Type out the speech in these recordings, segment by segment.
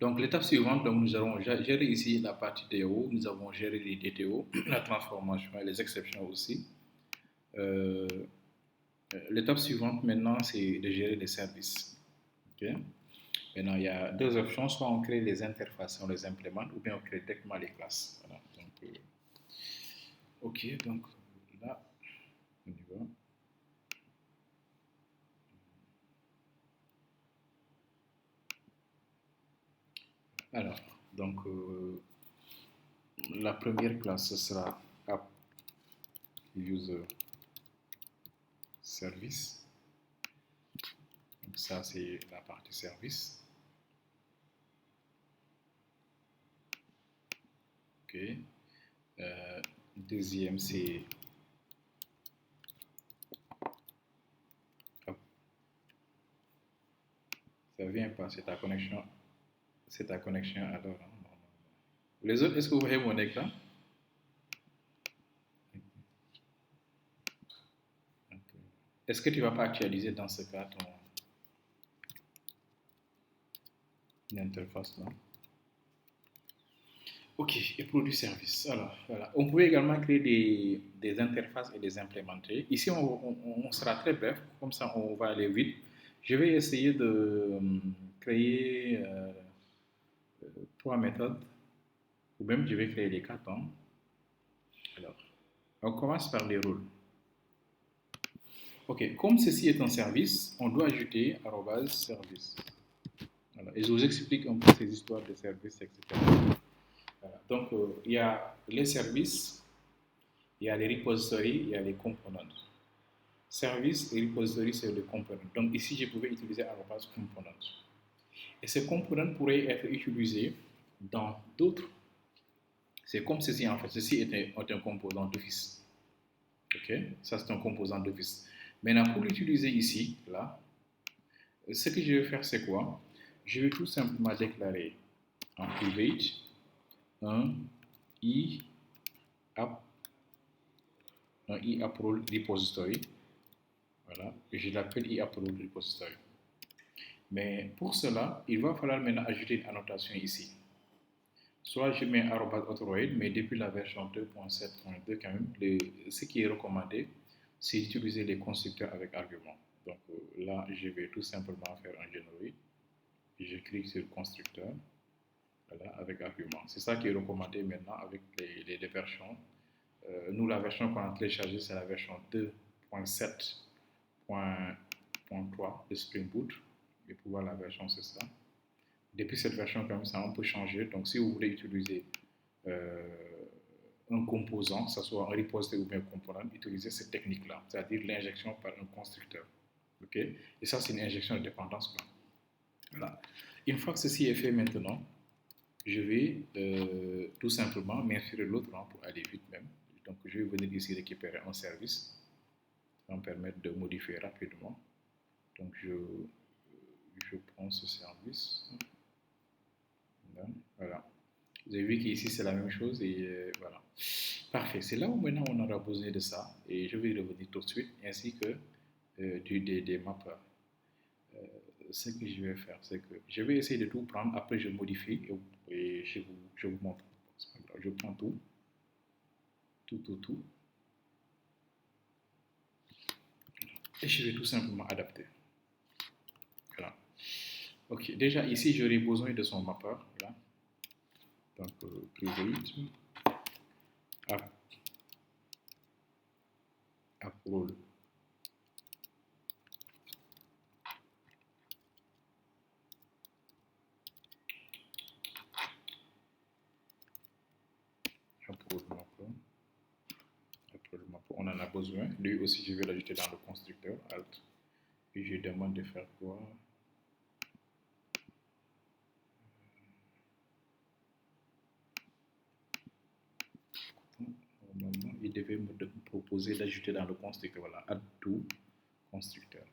Donc, l'étape suivante, donc, nous allons gérer ici la partie TO, nous avons géré les DTO, la transformation et les exceptions aussi. Euh, L'étape suivante maintenant, c'est de gérer les services. Okay? Maintenant, il y a deux options, soit on crée les interfaces, on les implémente, ou bien on crée directement les classes. Voilà. Donc, ok, donc là, on y va. Alors, donc, la première classe, ce sera App User Service. Donc, ça, c'est la partie service. Ok. Deuxième, c'est ça vient pas, c'est ta connexion alors. Non. Les autres, est-ce que vous voyez mon écran? Est-ce que tu ne vas pas actualiser dans ce cas ton interface là? Ok, et produit service. Alors, voilà. On peut également créer des interfaces et les implémenter. Ici, on sera très bref, comme ça on va aller vite. Je vais essayer de créer trois méthodes, ou même je vais créer les quatre. Hein. Alors, on commence par les rôles. Ok, comme ceci est un service, on doit ajouter @service. Voilà. Et je vous explique un peu ces histoires de services, etc. Voilà. Donc, il y a les services, il y a les repositories, il y a les components. Service et repository, c'est le component. Donc, ici, je pouvais utiliser @component. Et ce component pourrait être utilisé dans d'autres. C'est comme ceci, en fait. Ceci est un composant d'office. OK? Ça, c'est un composant d'office. Maintenant, pour l'utiliser ici, là, ce que je vais faire, c'est quoi? Je vais tout simplement déclarer en private un i app, un i-app role repository. Voilà, et je l'appelle i-app role repository. Mais pour cela, il va falloir maintenant ajouter une annotation ici. Soit je mets @authoroid, mais depuis la version 2.7.2 quand même, ce qui est recommandé, c'est d'utiliser les constructeurs avec arguments. Donc là, je vais tout simplement faire un generate. Je clique sur constructeur, voilà, avec argument. C'est ça qui est recommandé maintenant avec les versions. Nous, la version qu'on a téléchargée, c'est la version 2.7.3 de Spring Boot. Et pour voir la version, c'est ça. Depuis cette version, comme ça, on peut changer. Donc, si vous voulez utiliser euh, un composant, que ce soit un repository ou bien un component, utilisez cette technique-là, c'est-à-dire l'injection par un constructeur. Okay? Et ça, c'est une injection de dépendance. Voilà. Une fois que ceci est fait maintenant, je vais tout simplement m'insérer l'autre rang pour aller vite même. Donc, je vais venir ici récupérer un service. Ça va me permettre de modifier rapidement. Donc, je prends ce service. Voilà. Vous avez vu qu'ici, c'est la même chose et voilà. Parfait. C'est là où maintenant on aura besoin de ça et je vais y revenir tout de suite, ainsi que des mappers. Euh, Ce que je vais faire, c'est que je vais essayer de tout prendre, après je modifie et je vous montre. Je prends tout, et je vais tout simplement adapter. Voilà. Ok, déjà ici j'aurai besoin de son mapper. Là. Donc, private, app role. App role mapper. On en a besoin. Lui aussi, je vais l'ajouter dans le constructeur, Alt. Et je demande de faire quoi? Normalement, il devait me proposer d'ajouter dans le constructeur. Voilà, add to constructeur.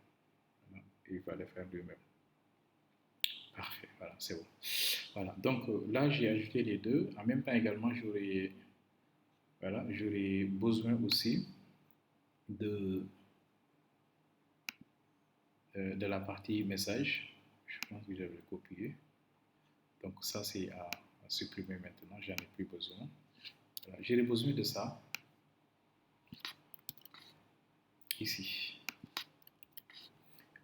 Voilà. Il va le faire lui-même. Parfait, voilà, c'est bon. Voilà, donc là, j'ai ajouté les deux. En même temps, également, j'aurais besoin aussi de, de la partie message. Je pense que j'avais copié. Donc, Donc ça, c'est à supprimer maintenant, j'en ai plus besoin. Voilà. J'ai besoin de ça ici.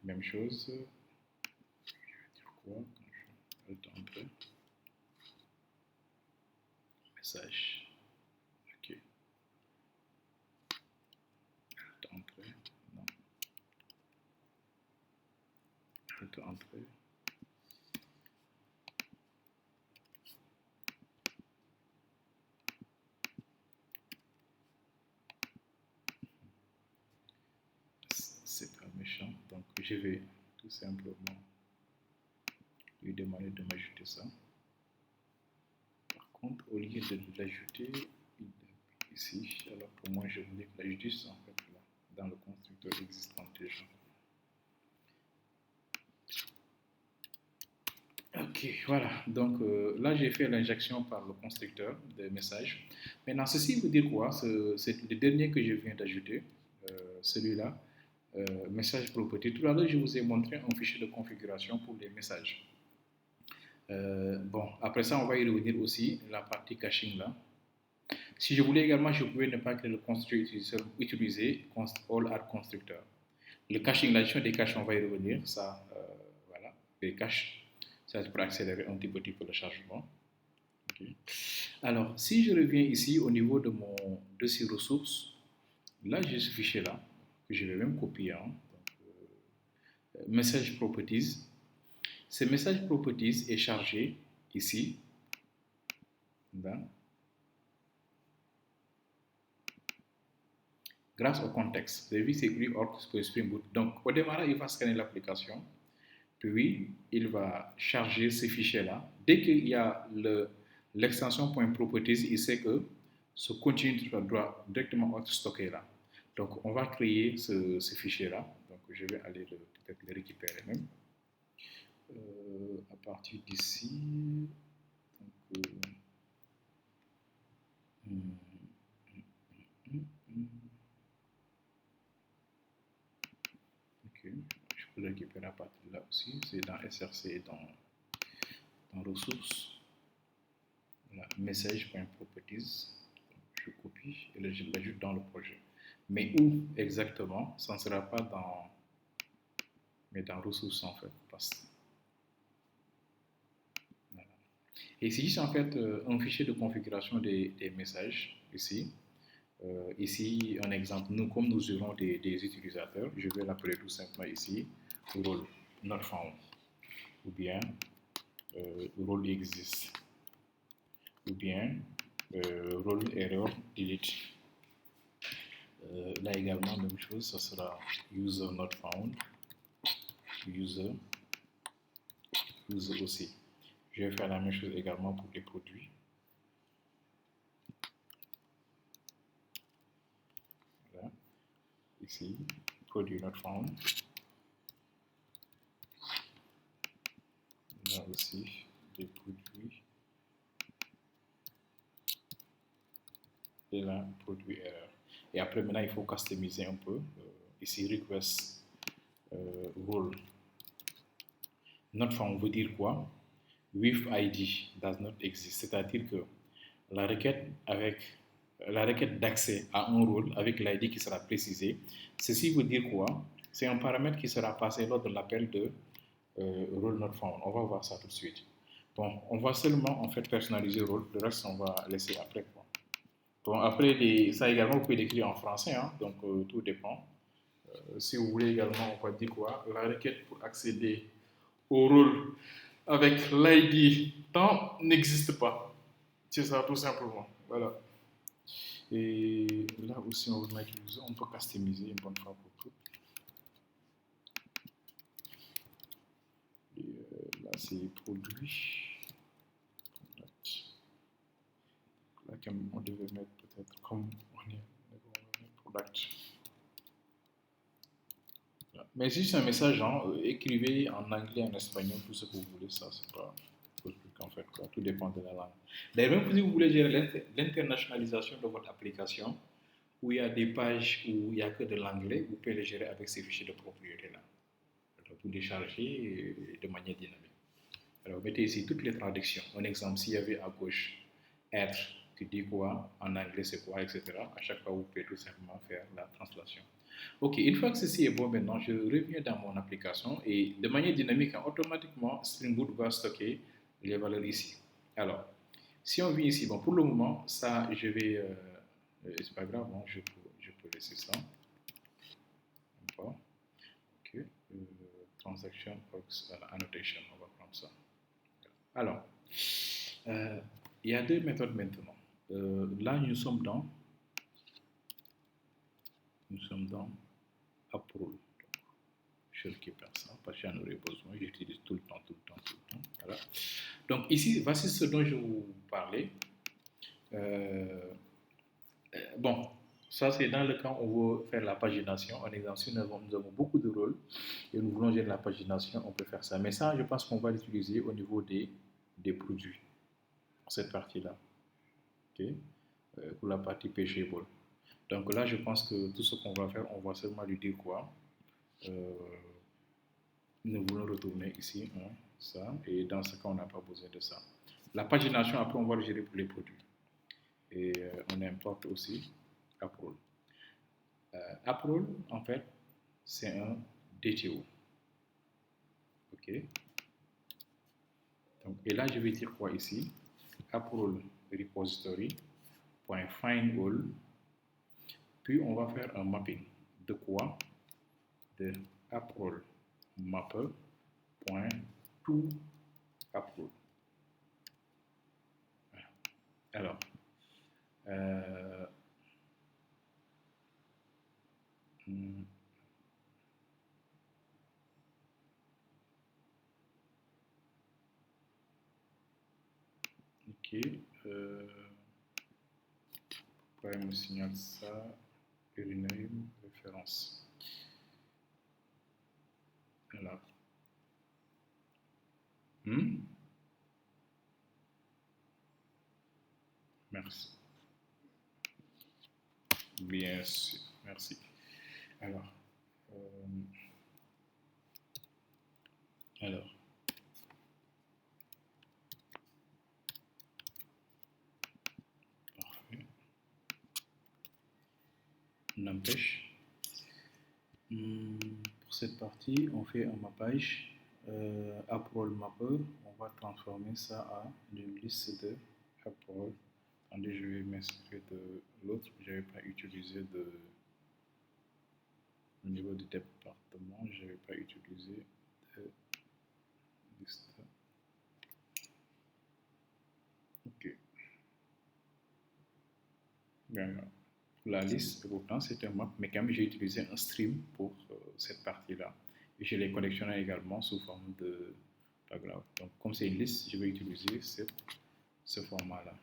Même chose. Je vais dire quoi quand je entre message. Ok. Entrée. Non. Entrée. C'est pas méchant, donc je vais tout simplement lui demander de m'ajouter ça. Par contre, au lieu de l'ajouter ici, alors pour moi je voulais l'ajouter en fait là, dans le constructeur existant déjà. Ok, voilà, donc là j'ai fait l'injection par le constructeur de message. Maintenant, ceci veut dire quoi? C'est le dernier que je viens d'ajouter, celui-là. Message property. Tout à l'heure, je vous ai montré un fichier de configuration pour les messages. Bon, après ça, on va y revenir aussi, la partie caching là. Si je voulais également, je pouvais ne pas créer le constructeur utiliser all are constructeur. Le caching, la gestion des caches, on va y revenir. Ça, voilà, les caches, ça c'est pour accélérer un petit peu le chargement. Okay. Alors, si je reviens ici au niveau de mon dossier ressources, là j'ai ce fichier là que je vais même copier. Hein. Donc, message properties. Ce message properties est chargé ici dans, grâce au contexte. Vous avez vu, c'est écrit Org Spring Boot. Donc, au démarrage, il va scanner l'application, puis il va charger ces fichiers-là. Dès qu'il y a l'extension .properties, il sait que ce contenu doit directement être stocké là. Donc, on va créer ce fichier-là. Donc, je vais aller peut-être le récupérer même. À partir d'ici, ok, je peux le récupérer à partir de là aussi. C'est dans SRC et dans ressources. Voilà, message.properties. Je copie et je l'ajoute dans le projet. Mais où exactement? Ça ne sera pas dans, mais dans ressources en fait. Voilà. Et c'est juste en fait un fichier de configuration des messages ici. Ici, un exemple, comme nous aurons des utilisateurs, je vais l'appeler tout simplement ici role not found ou bien role exists ou bien role error delete. Là également, même chose, ça sera user not found, user aussi. Je vais faire la même chose également pour les produits. Voilà. Ici, produit not found. Là aussi, des produits. Et là, produit erreur. Et après, maintenant, il faut customiser un peu. Ici, request role. Not found veut dire quoi? With ID does not exist. C'est-à-dire que la requête d'accès à un rôle avec l'ID qui sera précisé, ceci veut dire quoi? C'est un paramètre qui sera passé lors de l'appel de role not found. On va voir ça tout de suite. Bon, on va seulement en fait personnaliser le rôle. Le reste, on va laisser après quoi. Bon, après, ça également, vous pouvez l'écrire en français, hein, donc tout dépend. Si vous voulez également, on va dire quoi? La requête pour accéder au rôle avec l'ID temps n'existe pas. C'est ça, tout simplement. Voilà. Et là aussi, on peut customiser une bonne fois pour toutes. Et là, c'est produit. Là, on devait mettre peut-être comme on est product. Mais si c'est un message, hein, écrivez en anglais, en espagnol, tout ce que vous voulez, ça, c'est pas en fait, quoi. Tout dépend de la langue. D'ailleurs, même si vous voulez gérer l'internationalisation de votre application, où il y a des pages où il n'y a que de l'anglais, vous pouvez les gérer avec ces fichiers de propriété-là. Vous les charger de manière dynamique. Alors, mettez ici toutes les traductions. Un exemple, s'il y avait à gauche être, tu dis quoi, en anglais c'est quoi, etc. À chaque fois, vous pouvez tout simplement faire la translation. Ok, une fois que ceci est bon, maintenant, je reviens dans mon application et de manière dynamique, automatiquement, Spring Boot va stocker les valeurs ici. Alors, si on vient ici, bon, pour le moment, ça, je vais, c'est pas grave, bon, je peux laisser ça. Bon, ok, transaction annotation, on va prendre ça. Alors, il y a deux méthodes maintenant. Là, nous sommes dans Approve. Je récupère ça parce que j'en aurai besoin. J'utilise tout le temps. Voilà. Donc ici, voici ce dont je vous parlais. Bon, ça c'est dans le cas où on veut faire la pagination. En exemple, si nous avons beaucoup de rôles et nous voulons gérer la pagination, on peut faire ça. Mais ça, je pense qu'on va l'utiliser au niveau des produits, cette partie-là. Okay? Pour la partie pageable. Donc là, je pense que tout ce qu'on va faire, on va seulement lui dire quoi. Nous voulons retourner ici, hein, ça, et dans ce cas, on n'a pas besoin de ça. La pagination, après, on va le gérer pour les produits. Et on importe aussi Approl. Approl, en fait, c'est un DTO. OK. Donc, et là, je vais dire quoi ici? Approl repository.find all. Puis, on va faire un mapping. De quoi? De Approl mapper.toApprol. Alors, ok. Pourquoi il me signale ça? Rename référence. Alors. Merci. Bien sûr. Merci. Alors. Parfait. N'empêche. Pour cette partie, on fait un mappage. Approl mapper, on va transformer ça à une liste de Approl. Attendez, je vais m'inspirer de l'autre. Je n'avais pas utilisé au niveau du département, je n'avais pas utilisé de liste. Ok. Bien, la liste, pourtant, c'est un map, mais quand même, j'ai utilisé un stream pour cette partie-là. Et je l'ai collectionné également sous forme de paragraphe. Donc, comme c'est une liste, je vais utiliser ce format-là.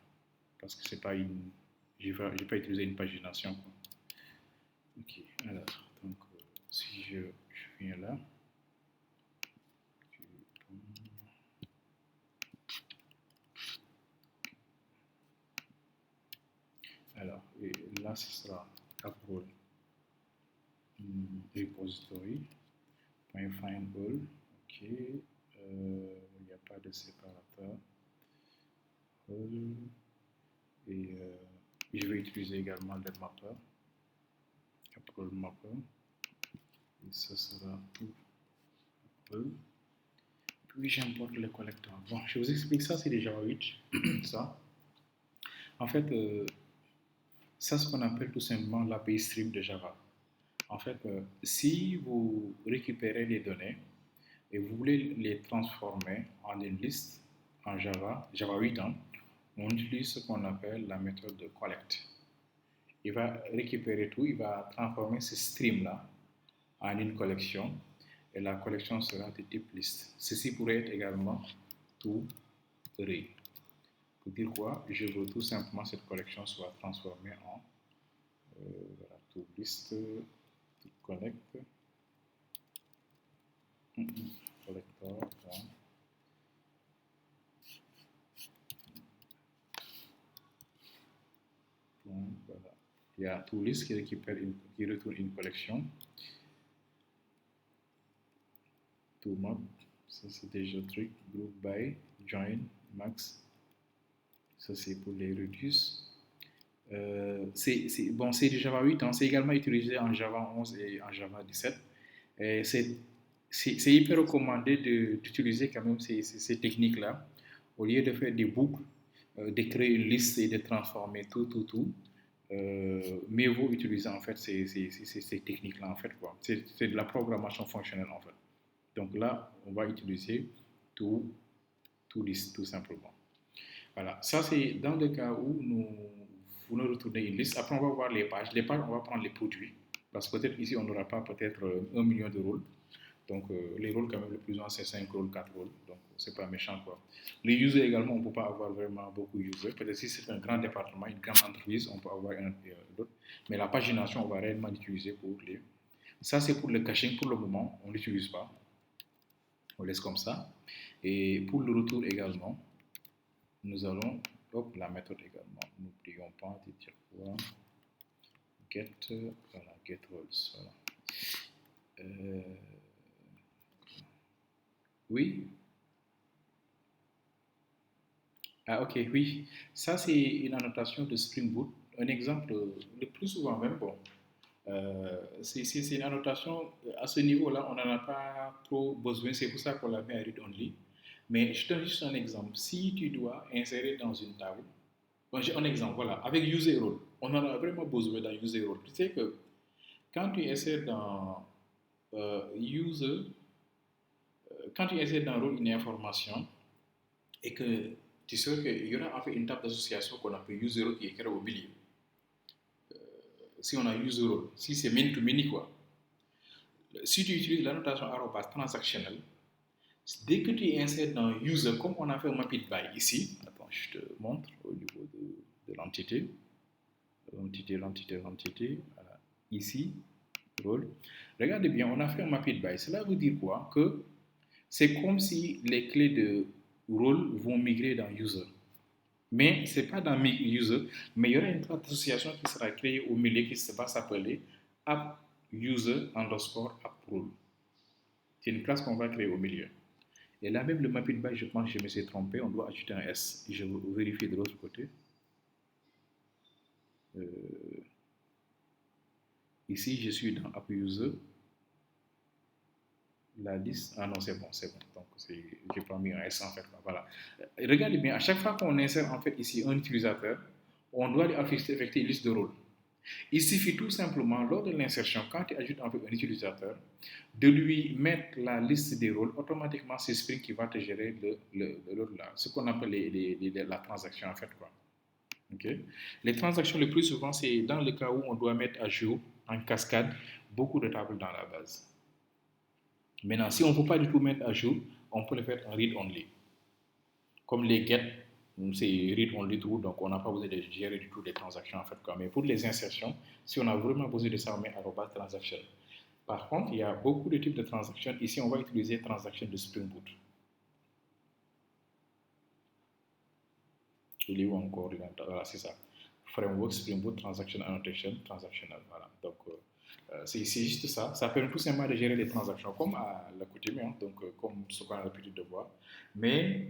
Parce que c'est pas une. Je ne vais pas utiliser une pagination. Quoi. Ok, alors, donc, si je viens là. Alors, et là, ce sera Approl repository.find all. Ok, il n'y a pas de séparateur. Et je vais utiliser également le mapper. Approl mapper. Et ce sera tout. Puis j'importe le collecteur. Bon, je vous explique ça, c'est déjà Java 8. Ça. En fait, ça, c'est ce qu'on appelle tout simplement l'API stream de Java. En fait, si vous récupérez les données et vous voulez les transformer en une liste en Java 8, hein, on utilise ce qu'on appelle la méthode de collect. Il va récupérer tout, il va transformer ce stream-là en une collection et la collection sera de type liste. Ceci pourrait être également tout array. Pour dire quoi? Je veux tout simplement que cette collection soit transformée en voilà, tout liste, tout collect, collector. Voilà. Il y a tout list qui retourne une collection. Tout map, Ça, c'est déjà le truc. Group by, join, max. Ça, c'est pour les reduce. Bon, c'est du Java 8, hein, c'est également utilisé en Java 11 et en Java 17. Et c'est hyper recommandé d'utiliser quand même ces techniques-là. Au lieu de faire des boucles, de créer une liste et de transformer tout, mieux vaut utiliser en fait ces techniques-là en fait quoi. C'est de la programmation fonctionnelle en fait. Donc là, on va utiliser tout, liste tout simplement. Voilà, ça c'est dans le cas où vous nous retournez une liste. Après, on va voir les pages. Les pages, on va prendre les produits. Parce que peut-être ici, on n'aura pas peut-être 1 million de rôles. Donc, les rôles, quand même, le plus souvent, c'est 5 rôles, 4 rôles. Donc, c'est pas méchant, quoi. Les users également, on ne peut pas avoir vraiment beaucoup de users. Peut-être si c'est un grand département, une grande entreprise, on peut avoir un d'autres. Mais la pagination, on va réellement l'utiliser pour les. Ça, c'est pour le caching. Pour le moment, on ne l'utilise pas. On laisse comme ça. Et pour le retour également, nous allons, hop, la méthode également. N'oublions pas de dire quoi. Get, voilà, get roles. Voilà. Oui. Ah, ok, oui. Ça, c'est une annotation de Spring Boot. Un exemple, le plus souvent même, bon, c'est une annotation, à ce niveau-là, on n'en a pas trop besoin. C'est pour ça qu'on la met à read only. Mais je te donne juste un exemple. Si tu dois insérer dans une table, bon, j'ai un exemple, voilà, avec user role, on en a vraiment besoin dans user role. Tu sais que quand tu insères dans user, quand tu insères dans rôle une information et que tu sais qu'il y aura en fait une table d'association qu'on appelle user role qui est créée au milieu. Si on a user role, si c'est many to many quoi, si tu utilises la notation arrobas transactionnelle, dès que tu insères dans user, comme on a fait au mapit by ici, attends, je te montre au niveau de l'entité, voilà, ici, rôle. Regardez bien, on a fait un mapit by. Cela veut dire quoi? Que c'est comme si les clés de rôle vont migrer dans user. Mais ce n'est pas dans user, mais il y aura une association qui sera créée au milieu qui va s'appeler app user underscore app role. C'est une classe qu'on va créer au milieu. Et là même le mapping by, je pense que je me suis trompé, on doit ajouter un S. Je vais vérifier de l'autre côté. Ici, je suis dans app user. La liste, ah non, c'est bon. Donc, j'ai pas mis un S en fait. Voilà. Regardez bien, à chaque fois qu'on insère en fait ici un utilisateur, on doit lui affecter une liste de rôles. Il suffit tout simplement, lors de l'insertion, quand tu ajoutes en fait un utilisateur, de lui mettre la liste des rôles. Automatiquement, c'est Spring qui va te gérer le rôle là. Ce qu'on appelle la transaction en fait. Quoi. Okay. Les transactions le plus souvent, c'est dans le cas où on doit mettre à jour en cascade beaucoup de tables dans la base. Maintenant, si on ne peut pas du tout mettre à jour, on peut le faire en read only. Comme les get, c'est read only tout, donc on n'a pas besoin de gérer du tout les transactions en fait. Mais pour les insertions, si on a vraiment besoin de ça, on met arobase transaction. Par contre, il y a beaucoup de types de transactions. Ici, on va utiliser transaction de Spring Boot. Il est où encore? Voilà, c'est ça. Framework Spring Boot Transaction Annotation Transactional. Voilà. Donc, c'est juste ça. Ça permet tout simplement de gérer les transactions comme à l'accoutumée, hein, donc comme ce qu'on a l'habitude de voir. Mais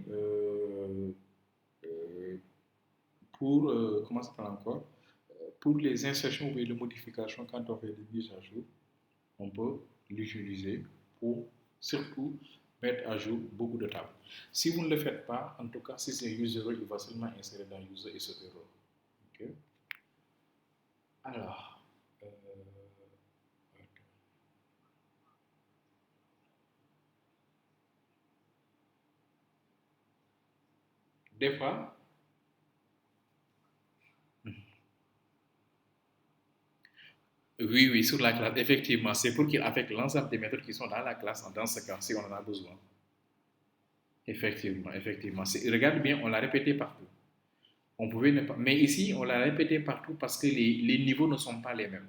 pour, comment ça s'appelle encore? Pour les insertions ou les modifications, quand on fait des mises à jour, on peut l'utiliser pour surtout mettre à jour beaucoup de tables. Si vous ne le faites pas, en tout cas, si c'est user, il va seulement insérer dans user et ce erreur. Okay. Alors, des fois, oui, sur la classe, effectivement, c'est pour qu'il affecte l'ensemble des méthodes qui sont dans la classe, dans ce cas, si on en a besoin. Effectivement. Regarde bien, on l'a répété partout. On pouvait ne pas, mais ici, on l'a répété partout parce que les niveaux ne sont pas les mêmes.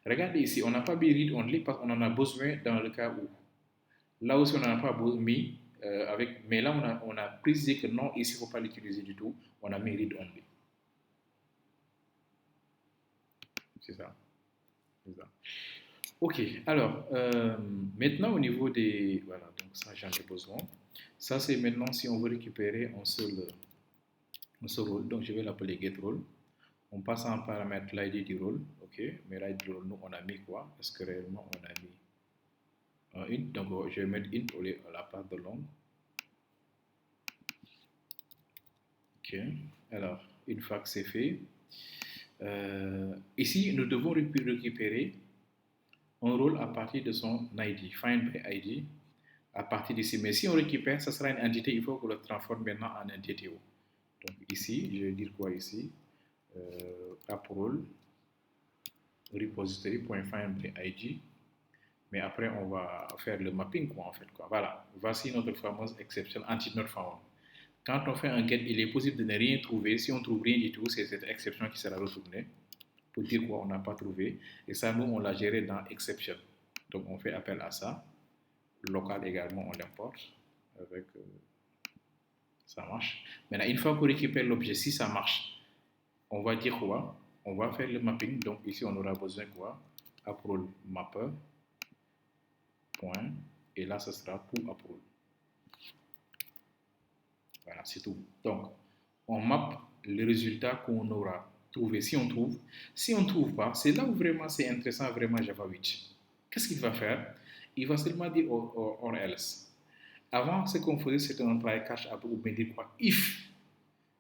Regardez ici, on n'a pas mis read only parce qu'on en a besoin dans le cas où. Là aussi, on n'en a pas mis, mais là, on a précisé que non, ici, il ne faut pas l'utiliser du tout. On a mis read only. C'est ça. Ok, alors, maintenant au niveau des. Voilà, donc ça, j'en ai besoin. Ça, c'est maintenant si on veut récupérer un seul rôle. Donc, je vais l'appeler getRole. On passe en paramètre l'ID du rôle. OK, mais l'ID du rôle, nous, on a mis quoi? Est-ce que réellement, on a mis un int? Donc, je vais mettre int au lieu à la part de long. OK, alors, une fois que c'est fait, ici, nous devons récupérer un rôle à partir de son ID, find by ID, à partir d'ici. Mais si on récupère, ça sera une entité, il faut qu'on le transforme maintenant en un DTO. Donc ici, je vais dire quoi ici? App-role, repository.findById. Mais après, on va faire le mapping, quoi, en fait, quoi. Voilà, voici notre fameuse exception anti-not-found. Quand on fait un get, il est possible de ne rien trouver. Si on ne trouve rien du tout, c'est cette exception qui sera retournée pour dire quoi on n'a pas trouvé. Et ça, nous, on l'a géré dans exception. Donc, on fait appel à ça. Local également, on l'importe avec... ça marche. Maintenant, une fois qu'on récupère l'objet, si ça marche, on va dire quoi? On va faire le mapping. Donc, ici, on aura besoin quoi? App-role mapper. Point. Et là, ce sera pour app-role. Voilà, c'est tout. Donc, on mappe le résultat qu'on aura trouvé. Si on trouve, si on ne trouve pas, c'est là où vraiment c'est intéressant, vraiment Java 8. Qu'est-ce qu'il va faire? Il va seulement dire or else. Avant, ce qu'on faisait, c'était un try catch ou bien dire quoi? If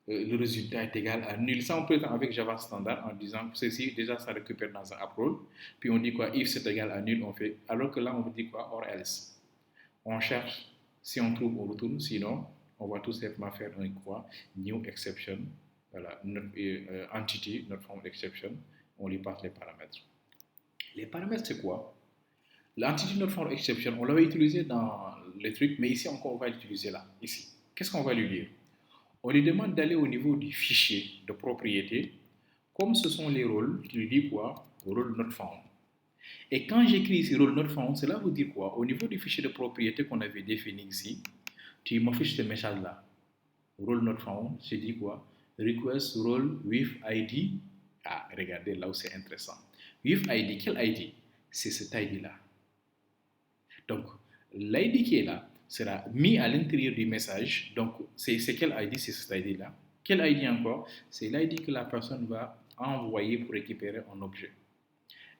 le résultat est égal à nul. Ça, on peut faire avec Java standard en disant que ceci, déjà, ça récupère dans un app-role. Puis on dit quoi? If c'est égal à nul, on fait. Alors que là, on dit quoi? Or else. On cherche. Si on trouve, on retourne. Sinon, on va tout simplement faire un quoi? New exception. Voilà, notre entity, notre form exception. On lui passe les paramètres. Les paramètres, c'est quoi? L'entity not found exception, on l'avait utilisé dans les trucs, mais ici encore, on va l'utiliser là, ici. Qu'est-ce qu'on va lui dire? On lui demande d'aller au niveau du fichier de propriété. Comme ce sont les rôles, tu lui dis quoi? Rôle not found. Et quand j'écris ici rôle not found, cela veut dire quoi? Au niveau du fichier de propriété qu'on avait défini ici, tu m'affiches ce message-là. Rôle not found, je dis quoi? Request role with ID. Ah, regardez là où c'est intéressant. With ID, quel ID? C'est cet ID-là. Donc, l'ID qui est là sera mis à l'intérieur du message. Donc, c'est quel ID? C'est cet ID-là. Quel ID encore? C'est l'ID que la personne va envoyer pour récupérer un objet.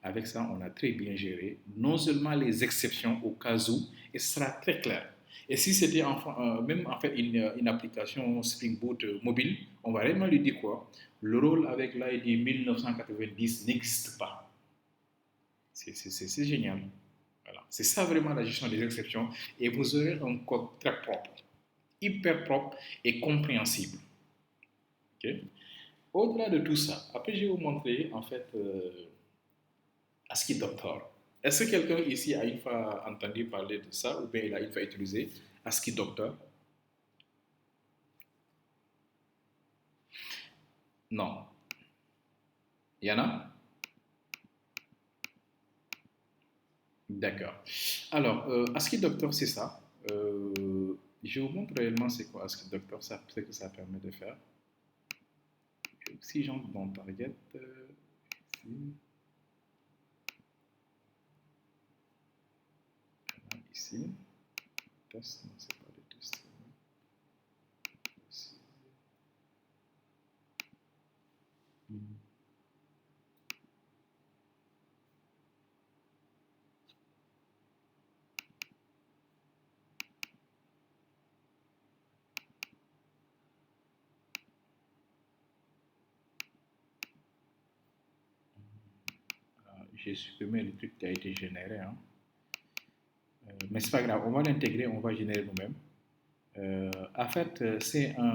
Avec ça, on a très bien géré non seulement les exceptions au cas où, et ce sera très clair. Et si c'était même en fait une application Spring Boot mobile, on va réellement lui dire quoi? Le rôle avec l'ID 1990 n'existe pas. C'est génial. Voilà. C'est ça vraiment la gestion des exceptions. Et vous aurez un code très propre, hyper propre et compréhensible. Okay? Au-delà de tout ça, après je vais vous montrer en fait ASCII Doctor. Est-ce que quelqu'un ici a une fois entendu parler de ça ou bien il a une fois utilisé ASCII Doctor? Non. Il y en a? D'accord. Alors, ASCII Doctor, c'est ça. Je vous montre réellement c'est quoi ASCII Doctor, ce que ça permet de faire. Si j'entre dans Target, ici, test, non, c'est pas des tests. Ici. J'ai supprimé le truc qui a été généré. Hein. Mais c'est pas grave, on va l'intégrer, on va générer nous-mêmes. En fait, c'est un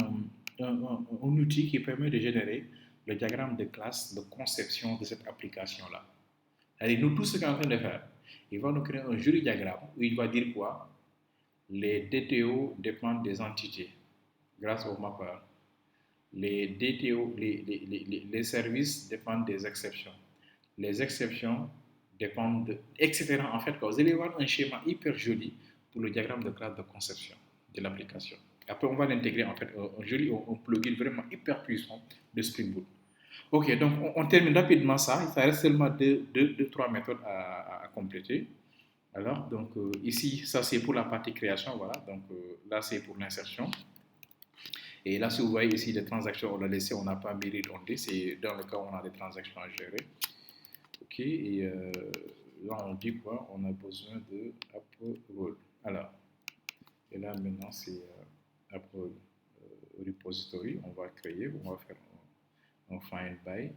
outil qui permet de générer le diagramme de classe de conception de cette application-là. C'est-à-dire, nous, tout ce qu'on est en train de faire, il va nous créer un joli diagramme où il va dire quoi? Les DTO dépendent des entités grâce au mapper. Les DTO, les services dépendent des exceptions. Les exceptions dépendent de, etc. En fait, vous allez voir un schéma hyper joli pour le diagramme de classe de conception de l'application. Après, on va l'intégrer en fait un joli un plugin vraiment hyper puissant de Spring Boot. Ok, donc on termine rapidement ça. Ça reste seulement deux, trois méthodes à compléter. Alors, donc ici, ça c'est pour la partie création, voilà. Donc là, c'est pour l'insertion. Et là, si vous voyez ici, les transactions, on l'a laissé, on n'a pas mis read only, c'est dans le cas où on a des transactions à gérer. OK, et là, on dit quoi? On a besoin de upload. Alors, et là, maintenant, c'est upload repository. On va créer, on va faire un find by.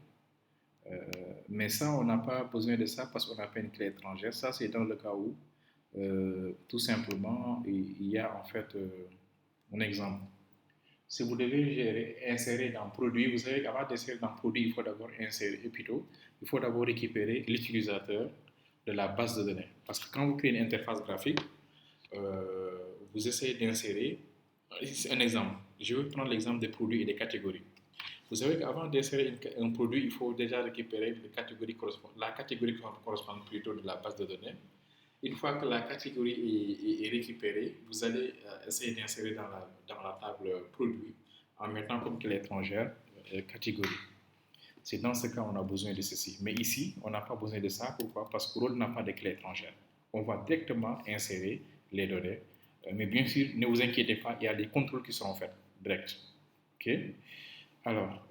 Mais ça, on n'a pas besoin de ça parce qu'on n'a pas une clé étrangère. Ça, c'est dans le cas où, tout simplement, il y a en fait un exemple. Si vous devez insérer dans produit, vous savez qu'avant d'insérer dans produit, il faut d'abord insérer, et plutôt, il faut d'abord récupérer l'utilisateur de la base de données. Parce que quand vous créez une interface graphique, vous essayez d'insérer, c'est un exemple. Je vais prendre l'exemple des produits et des catégories. Vous savez qu'avant d'insérer un produit, il faut déjà récupérer la catégorie correspond plutôt de la base de données. Une fois que la catégorie est récupérée, vous allez essayer d'insérer dans la table produit en mettant comme clé étrangère catégorie. C'est dans ce cas on a besoin de ceci. Mais ici, on n'a pas besoin de ça. Pourquoi? Parce que rôle n'a pas de clé étrangère. On va directement insérer les données. Mais bien sûr, ne vous inquiétez pas, il y a des contrôles qui seront faits direct. OK? Alors,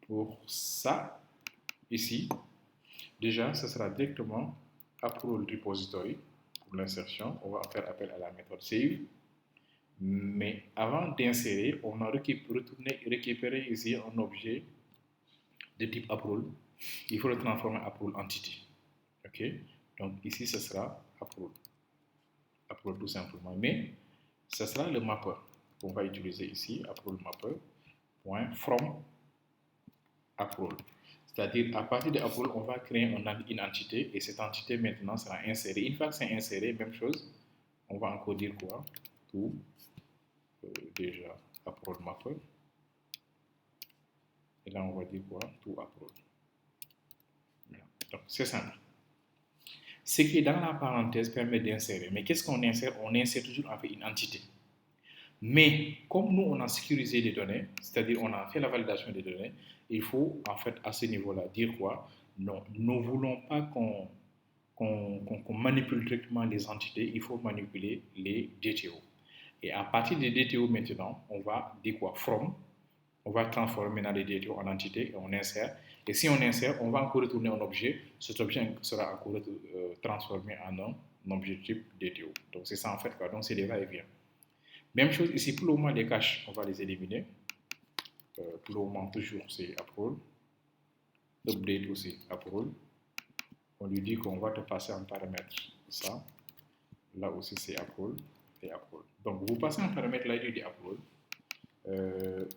pour ça, ici, déjà, ce sera directement upload repository pour l'insertion. On va faire appel à la méthode save. Mais avant d'insérer, on a récupéré ici un objet de type upload. Il faut le transformer en upload entity. OK? Donc ici, ce sera upload. Upload tout simplement. Mais ce sera le mapper qu'on va utiliser ici, upload mapper. From upload. C'est-à-dire, à partir de upload, on va créer une entité et cette entité maintenant sera insérée. Une fois que c'est inséré, même chose, on va encore dire quoi? Tout, déjà, upload mapper. Et là, on va dire quoi? Tout upload. Donc, c'est simple. Ce qui est dans la parenthèse permet d'insérer. Mais qu'est-ce qu'on insère? On insère toujours en fait une entité. Mais comme nous, on a sécurisé les données, c'est-à-dire on a fait la validation des données, il faut en fait à ce niveau-là dire quoi? Non, nous ne voulons pas qu'on manipule directement les entités, il faut manipuler les DTO. Et à partir des DTO maintenant, on va dire quoi? From, on va transformer maintenant les DTO en entités et on insère. Et si on insère, on va encore retourner un objet. Cet objet sera encore transformé en un objet type DTO. Donc c'est ça en fait quoi. Donc c'est des va-et-vient. Même chose ici, pour le moment, les caches, on va les éliminer. Pour le moment, toujours, c'est upload. Update aussi, upload. On lui dit qu'on va te passer en paramètre ça. Là aussi, c'est upload et upload. Donc, vous passez en paramètre l'ID de upload,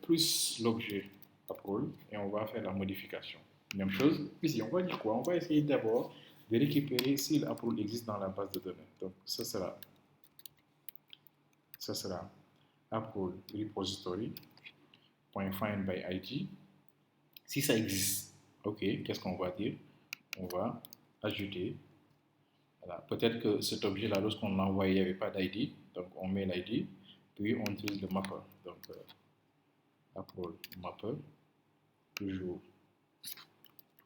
plus l'objet upload, et on va faire la modification. Même chose, ici, on va dire quoi? On va essayer d'abord de récupérer si l'upload existe dans la base de données. Donc, ça sera upload repository. Find by ID. Si ça existe, ok, qu'est-ce qu'on va dire? On va ajouter. Voilà. Peut-être que cet objet-là, lorsqu'on l'a envoyé, il n'y avait pas d'ID. Donc on met l'ID, puis on utilise le mapper. Donc upload mapper, toujours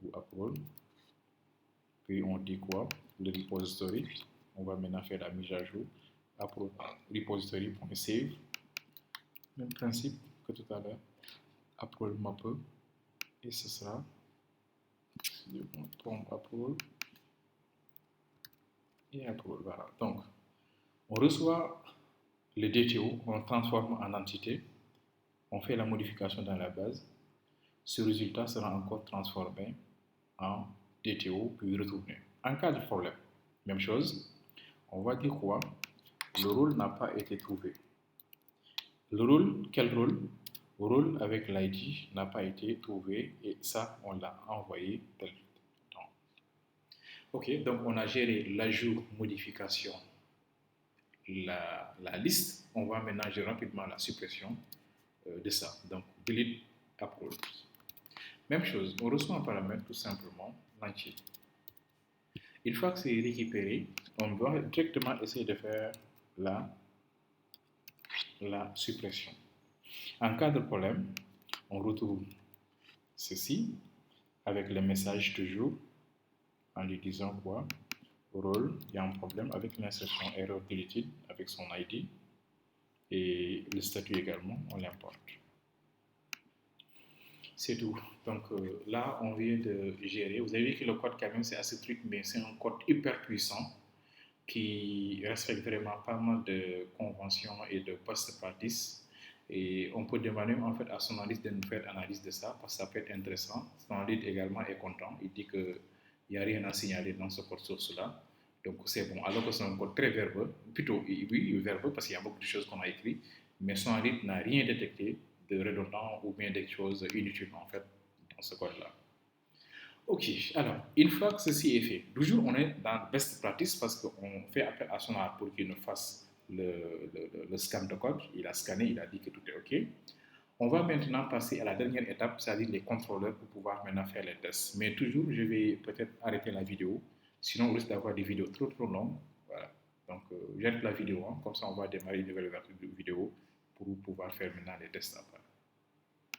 to upload. Puis on dit quoi? Le repository. On va maintenant faire la mise à jour. Upload repository.save. Même principe que tout à l'heure. Upload mapper. Et ce sera upload et upload. Voilà. Donc, on reçoit le DTO, on transforme en entité, on fait la modification dans la base. Ce résultat sera encore transformé en DTO puis retourné. En cas de problème, même chose, on va dire quoi? Le rôle n'a pas été trouvé. Le rôle, quel rôle? Rôle avec l'ID n'a pas été trouvé et ça, on l'a envoyé tel temps. Ok, donc on a géré l'ajout, modification, la liste. On va maintenant gérer rapidement la suppression de ça. Donc, delete upload. Même chose, on reçoit un paramètre tout simplement l'entier. Une fois que c'est récupéré, on va directement essayer de faire la suppression. En cas de problème, on retourne ceci avec le message toujours en lui disant quoi? rôle, il y a un problème avec l'insertion erreur deleted avec son ID et le statut également, on l'importe. C'est tout. Donc là, on vient de gérer. Vous avez vu que le code, quand même, c'est assez truc, mais c'est un code hyper puissant qui respecte vraiment pas mal de conventions et de best practices. Et on peut demander en fait à son analyste de nous faire analyse de ça parce que ça peut être intéressant. Son analyste également est content. Il dit qu'il n'y a rien à signaler dans ce code source-là. Donc c'est bon. Alors que c'est un code très verbeux, plutôt oui, verbeux parce qu'il y a beaucoup de choses qu'on a écrites, mais son analyste n'a rien détecté de redondant ou bien des choses inutiles en fait dans ce code-là. Ok, alors, une fois que ceci est fait, toujours on est dans best practice parce qu'on fait appel à son art pour qu'il nous fasse le scan de code. Il a scanné, il a dit que tout est ok. On va maintenant passer à la dernière étape, c'est-à-dire les contrôleurs pour pouvoir maintenant faire les tests. Mais toujours, je vais peut-être arrêter la vidéo, sinon on risque d'avoir des vidéos trop longues. Voilà. Donc, j'arrête la vidéo, hein, comme ça on va démarrer une nouvelle vidéo pour pouvoir faire maintenant les tests après.